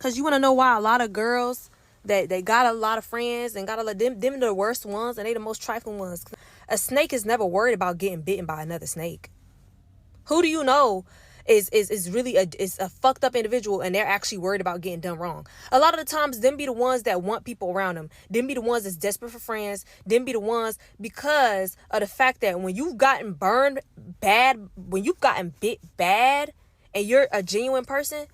Because you want to know why a lot of girls that they got a lot of friends and got a lot them the worst ones and they the most trifling ones. A snake is never worried about getting bitten by another snake. Who do you know is really is a fucked up individual and they're actually worried about getting done wrong? A lot of the times, them be the ones that want people around them. Them be the ones that's desperate for friends. Them be the ones because of the fact that when you've gotten burned bad, when you've gotten bit bad, and you're a genuine person,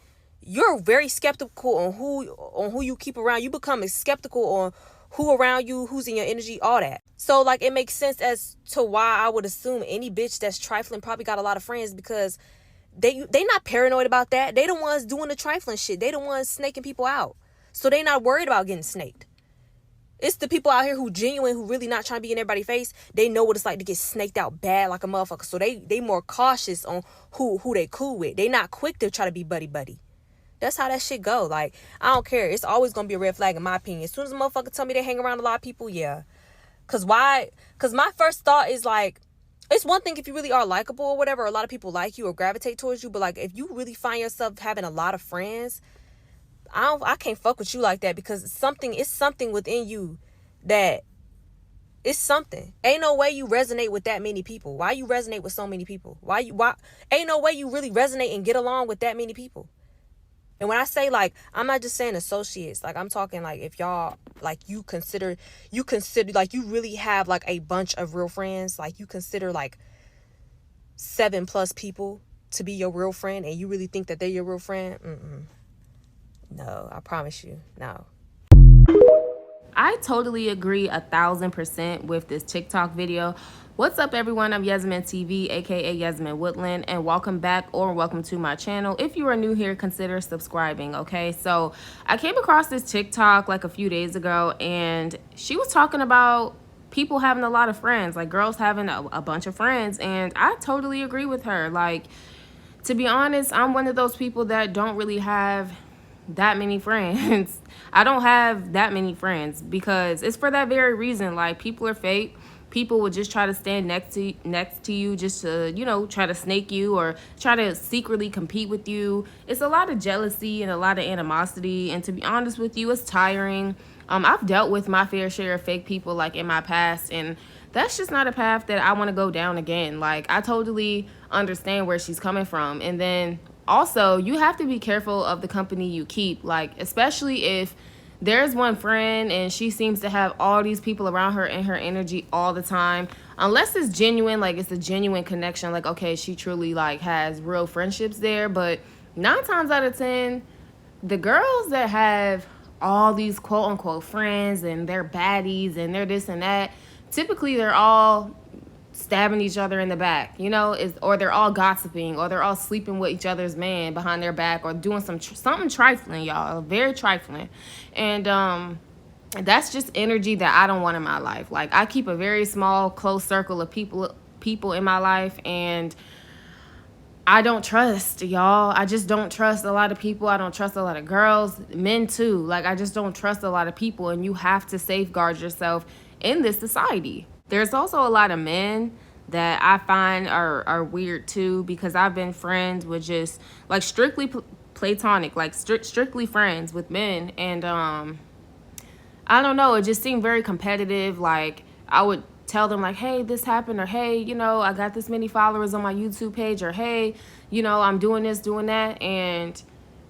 you're very skeptical on who you keep around. You become skeptical on who around you, who's in your energy, all that. So like it makes sense as to why I would assume any bitch that's trifling probably got a lot of friends, because they not paranoid about that. They the ones doing the trifling shit. They the ones snaking people out. So they not worried about getting snaked. It's the people out here who genuine, who really not trying to be in everybody's face. They know what it's like to get snaked out bad like a motherfucker. So they more cautious on who they cool with. They not quick to try to be buddy. That's how that shit go. Like, I don't care. It's always going to be a red flag in my opinion. As soon as a motherfucker tell me they hang around a lot of people, yeah. Because why? Because my first thought is like, it's one thing if you really are likable or whatever, a lot of people like you or gravitate towards you. But like, if you really find yourself having a lot of friends, I can't fuck with you like that, because it's something within you that it's something. Ain't no way you resonate with that many people. Why you resonate with so many people? Why ain't no way you really resonate and get along with that many people? And when I say, like, I'm not just saying associates. Like, I'm talking, like, if y'all, like, you consider, like, you really have, like, a bunch of real friends. Like, you consider, like, 7+ people to be your real friend, and you really think that they're your real friend? No, I promise you, no. I totally agree 1,000% with this TikTok video. What's up, everyone? I'm Yasmin TV, aka Yasmin Woodland, and welcome back or welcome to my channel. If you are new here, consider subscribing, okay? So I came across this TikTok like a few days ago, and she was talking about people having a lot of friends, like girls having a bunch of friends, and I totally agree with her. Like, to be honest, I'm one of those people that don't really have that many friends. I don't have that many friends because it's for that very reason. Like, people are fake. People would just try to stand next to you just to, you know, try to snake you or try to secretly compete with you. It's a lot of jealousy and a lot of animosity, and to be honest with you, it's tiring. I've dealt with my fair share of fake people, like, in my past, and that's just not a path that I want to go down again. Like, I totally understand where she's coming from. And then also, you have to be careful of the company you keep, like, especially if there's one friend and she seems to have all these people around her in her energy all the time. Unless it's genuine, like it's a genuine connection, like, okay, she truly like has real friendships there. But 9 times out of 10, the girls that have all these quote unquote friends and they're baddies and they're this and that, typically they're all stabbing each other in the back, you know, or they're all gossiping, or they're all sleeping with each other's man behind their back, or doing something trifling, y'all, very trifling. And that's just energy that I don't want in my life. Like, I keep a very small, close circle of people in my life, and I don't trust, y'all. I just don't trust a lot of people. I don't trust a lot of girls, men too. Like, I just don't trust a lot of people, and you have to safeguard yourself in this society. There's also a lot of men that I find are weird too, because I've been friends with just like strictly platonic, like strictly friends with men, and I don't know, it just seemed very competitive. Like, I would tell them like, hey, this happened, or hey, you know, I got this many followers on my YouTube page, or hey, you know, I'm doing this, doing that, and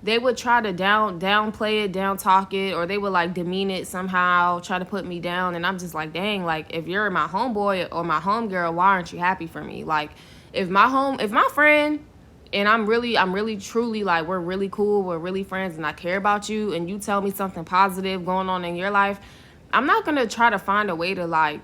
they would try to downplay it, down talk it, or they would like demean it somehow, try to put me down. And I'm just like, dang, like, if you're my homeboy or my homegirl, why aren't you happy for me? Like, if my friend and I'm really truly like, we're really cool, we're really friends, and I care about you, and you tell me something positive going on in your life, I'm not gonna try to find a way to like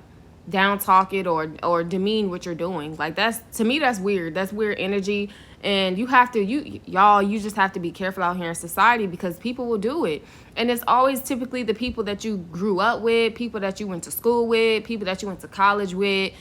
down talk it or demean what you're doing. Like, that's, to me, that's weird. That's weird energy. And you just have to be careful out here in society, because people will do it. And it's always typically the people that you grew up with, people that you went to school with, people that you went to college with,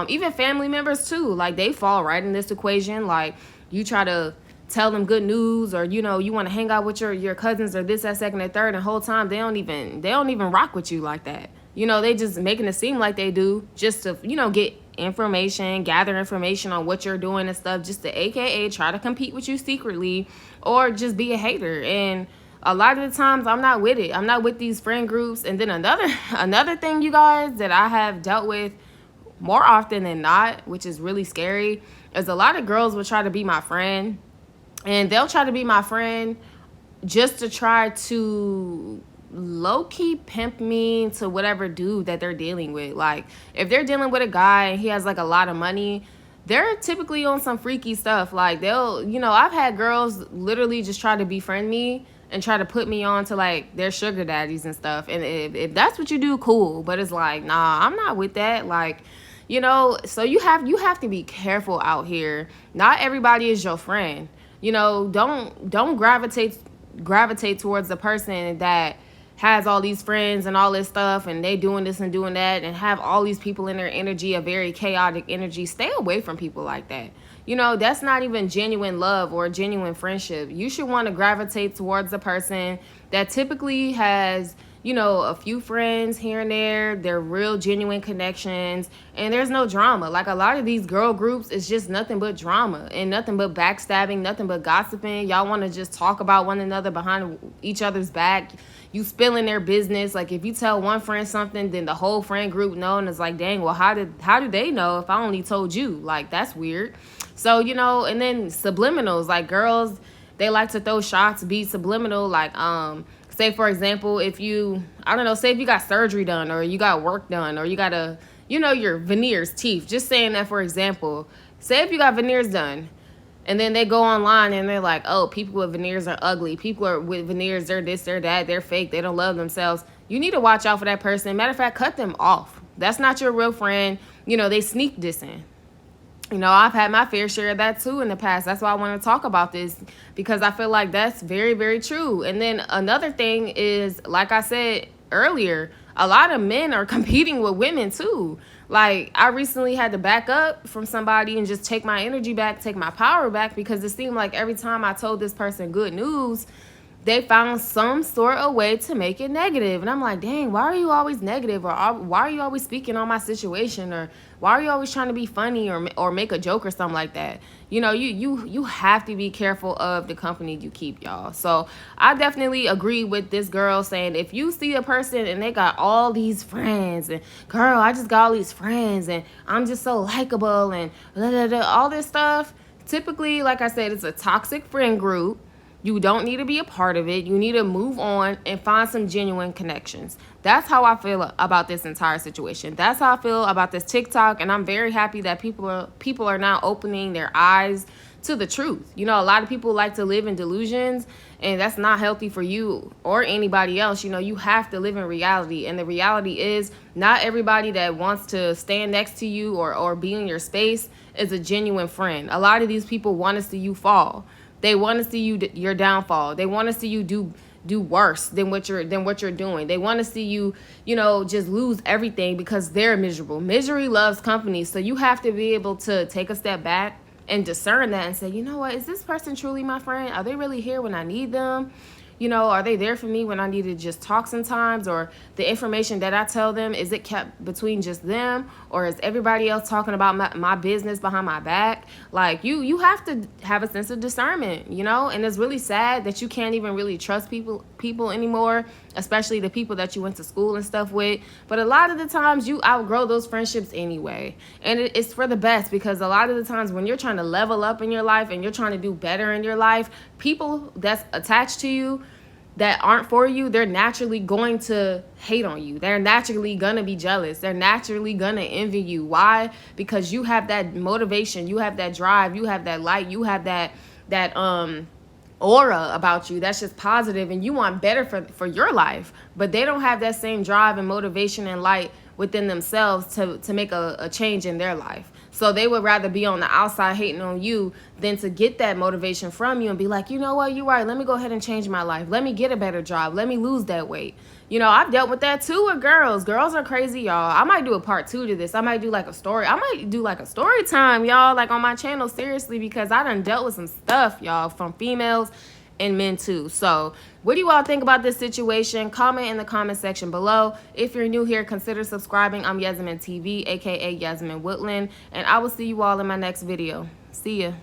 even family members too. Like, they fall right in this equation. Like, you try to tell them good news, or, you know, you want to hang out with your cousins or this, that, second, and third, and the whole time they don't even rock with you like that. You know, they just making it seem like they do, just to, you know, get information, gather information on what you're doing and stuff, just to AKA try to compete with you secretly, or just be a hater. And A lot of the times I'm not with it. I'm not with these friend groups. And then another thing, you guys, that I have dealt with more often than not, which is really scary, is a lot of girls will try to be my friend, and they'll try to be my friend just to try to low-key pimp me to whatever dude that they're dealing with. Like, if they're dealing with a guy and he has like a lot of money, they're typically on some freaky stuff. Like, they'll, I've had girls literally just try to befriend me and try to put me on to like their sugar daddies and stuff. And if that's what you do, cool. But it's like, nah, I'm not with that. Like, so you have to be careful out here. Not everybody is your friend. Don't gravitate towards the person that has all these friends and all this stuff, and they doing this and doing that, and have all these people in their energy, a very chaotic energy. Stay away from people like that. That's not even genuine love or genuine friendship. You should want to gravitate towards a person that typically has, a few friends here and there. They're real genuine connections, and there's no drama. Like, a lot of these girl groups is just nothing but drama and nothing but backstabbing, nothing but gossiping. Y'all want to just talk about one another behind each other's back. You spilling their business. Like, if you tell one friend something, then the whole friend group know, and it's like, dang, well, how do they know if I only told you? Like, that's weird. So, and then subliminals, like, girls, they like to throw shots, be subliminal. Like, say, for example, say if you got surgery done, or you got work done, or you got your veneers, teeth. Just saying that, for example. Say if you got veneers done, and then they go online and they're like, oh, people with veneers are ugly. People are with veneers, they're this, they're that, they're fake, they don't love themselves. You need to watch out for that person. Matter of fact, cut them off. That's not your real friend. They sneak dissing. I've had my fair share of that too in the past. That's why I want to talk about this, because I feel like that's very, very true. And then another thing is, like I said earlier, a lot of men are competing with women too. Like, I recently had to back up from somebody and just take my energy back, take my power back, because it seemed like every time I told this person good news, they found some sort of way to make it negative. And I'm like, dang, why are you always negative? Or why are you always speaking on my situation? Or why are you always trying to be funny or make a joke or something like that? You have to be careful of the company you keep, y'all. So I definitely agree with this girl saying, if you see a person and they got all these friends, and girl, I just got all these friends, and I'm just so likable, and blah, blah, blah, all this stuff, typically, like I said, it's a toxic friend group. You don't need to be a part of it. You need to move on and find some genuine connections. That's how I feel about this entire situation. That's how I feel about this TikTok, and I'm very happy that people are now opening their eyes to the truth. A lot of people like to live in delusions, and that's not healthy for you or anybody else. You have to live in reality, and the reality is not everybody that wants to stand next to you or be in your space is a genuine friend. A lot of these people want to see you fall. They want to see your downfall. They want to see you do worse than what you're doing. They want to see you, just lose everything because they're miserable. Misery loves company. So you have to be able to take a step back and discern that and say, you know what, is this person truly my friend? Are they really here when I need them? Are they there for me when I need to just talk sometimes? Or the information that I tell them, is it kept between just them? Or is everybody else talking about my business behind my back? Like, you have to have a sense of discernment, And it's really sad that you can't even really trust people anymore, especially the people that you went to school and stuff with. But a lot of the times you outgrow those friendships anyway. And it's for the best, because a lot of the times when you're trying to level up in your life and you're trying to do better in your life, people that's attached to you that aren't for you, they're naturally going to hate on you. They're naturally going to be jealous. They're naturally going to envy you. Why? Because you have that motivation, you have that drive, you have that light, you have that aura about you that's just positive, and you want better for your life. But they don't have that same drive and motivation and light within themselves to make a change in their life. So they would rather be on the outside hating on you than to get that motivation from you and be like, you know what, you're right. Let me go ahead and change my life. Let me get a better job. Let me lose that weight. I've dealt with that too with girls. Girls are crazy, y'all. I might do a part 2 to this. I might do like a story. I might do like a story time, y'all, like on my channel, seriously, because I done dealt with some stuff, y'all, from females and men too. So what do you all think about this situation? Comment in the comment section below. If you're new here, consider subscribing. I'm Yasmin TV, aka Yasmin Woodland, and I will see you all in my next video. See ya.